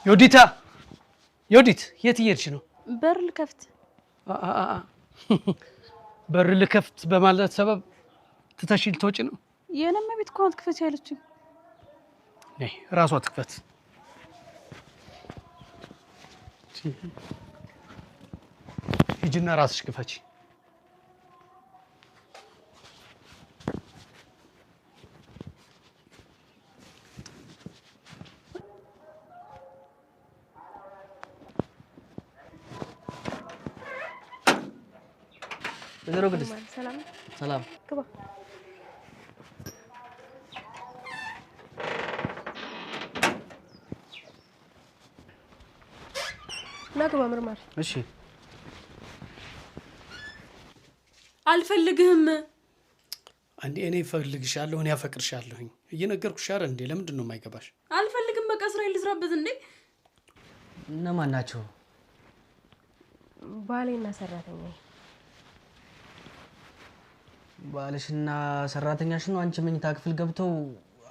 ዮዲት የት እየሄድሽ ነው? በር ልከፍት በር ልከፍት በማለት ሰበብ ትተሽል ተወጪ ነው? የነመ ቤት ኮንት ክፈት ያለችኝ ነይ ራሷ ትክፈት። ሂጂና ራስሽ ክፈች። ወይዘሮ ቅድስት ሰላም ሰላም። ግባ። ናግባ ምርማር። እሺ አልፈልግህም። አንዴ እኔ እፈልግሻለሁ፣ እኔ አፈቅርሻለሁኝ እየነገርኩሽ አይደል እንዴ? ለምንድን ነው የማይገባሽ? አልፈልግም። በቃ እስራኤል ልስራበት እንዴ? እነማን ናቸው? ባሌና ሰራተኛዬ። ባልሽና ሰራተኛሽ ነው አንቺ መኝታ ክፍል ገብተው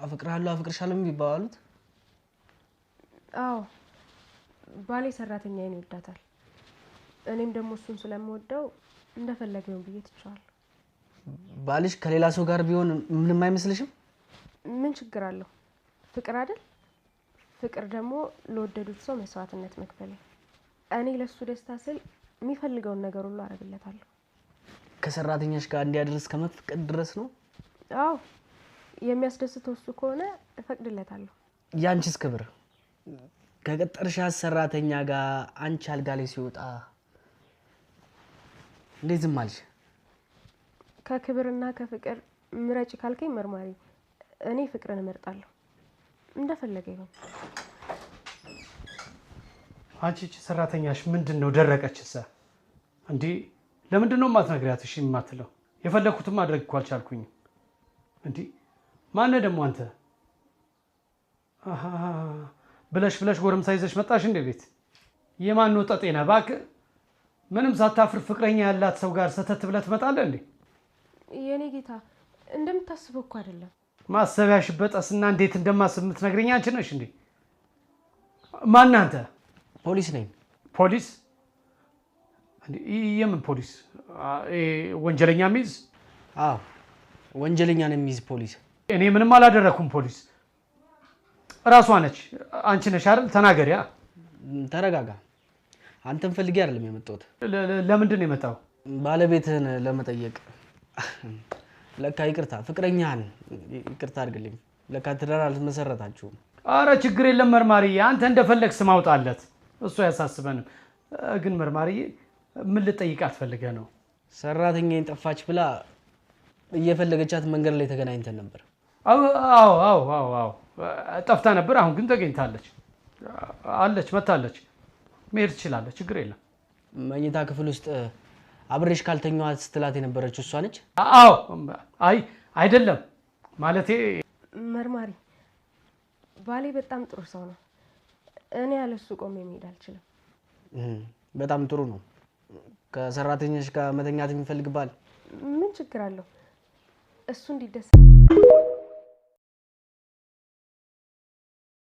አፈቅርሃለሁ አፈቅርሻለሁ የሚባሉት? አዎ ባሌ ሰራተኛዬን ይወዳታል። እኔም ደግሞ እሱን ስለምወደው እንደፈለገው ብዬ ትቻለሁ። ባልሽ ከሌላ ሰው ጋር ቢሆን ምንም አይመስልሽም? ምን ችግር አለው? ፍቅር አይደል? ፍቅር ደግሞ ለወደዱት ሰው መስዋዕትነት መክፈል። እኔ ለሱ ደስታ ስል የሚፈልገውን ነገር ሁሉ አረግለታለሁ። ከሰራተኛሽ ጋር እንዲያደርስ ከመፍቀድ ድረስ ነው? አዎ የሚያስደስተው እሱ ከሆነ እፈቅድለታለሁ። ያንቺስ ክብር ከቀጠርሻት ሰራተኛ ጋር አንቺ አልጋ ላይ ሲወጣ እንዴት ዝም አልሽ? ከክብርና ከፍቅር ምረጭ ካልከኝ መርማሪ፣ እኔ ፍቅርን እመርጣለሁ። እንደፈለገ ይሁን። አንቺ እቺ ሰራተኛሽ ምንድነው ደረቀችሳ እንዴ? ለምንድን ነው የማትነግሪያት? እሺ የማትለው? የፈለኩትን ማድረግ እኮ አልቻልኩኝም እንዴ? ማነህ ደግሞ አንተ? ብለሽ ጎረምሳ ይዘሽ መጣሽ እንደ ቤት? የማን ነው ጠጤና? እባክህ ምንም ሳታፍር ፍቅረኛ ያላት ሰው ጋር ሰተት ብለህ ትመጣለህ እንዴ? የኔ ጌታ እንደምታስበው እኮ አይደለም። ማሰቢያሽ በጠስና እንዴት እንደማስብ የምትነግረኝ አንቺ ነሽ እንዴ? ማን አንተ? ፖሊስ ነኝ። ፖሊስ? የምን ፖሊስ? ወንጀለኛ የሚይዝ? አዎ ወንጀለኛን የሚይዝ ፖሊስ። እኔ ምንም አላደረኩም። ፖሊስ ራሷ ነች። አንቺ ነሽ አይደል? ተናገሪያ። ተረጋጋ። አንተን ፈልጌ አይደለም የመጣሁት። ለምንድን ነው የመጣው? ባለቤትህን ለመጠየቅ። ለካ ይቅርታ፣ ፍቅረኛህን ይቅርታ አድርግልኝ። ለካ ትዳር አልመሰረታችሁም። አረ ችግር የለም መርማሪ፣ አንተ እንደፈለግ ስም አውጣለት፣ እሱ አያሳስበንም። ግን መርማሪ ምን ልጠይቃት ፈልገህ ነው? ሰራተኛዬን ጠፋች ብላ እየፈለገቻት መንገድ ላይ ተገናኝተን ነበር። አዎ ጠፍታ ነበር። አሁን ግን ተገኝታለች። አለች፣ መታለች። መሄድ ትችላለች፣ ችግር የለም። መኝታ ክፍል ውስጥ አብሬሽ ካልተኛዋት ስትላት የነበረችው እሷ ነች? አዎ። አይደለም ማለቴ መርማሪ፣ ባሌ በጣም ጥሩ ሰው ነው። እኔ ያለሱ ቆሜ መሄድ አልችልም። በጣም ጥሩ ነው። ከሰራተኛሽ ጋር መተኛት የሚፈልግ ባል ምን ችግር አለው? እሱ እንዲደሰት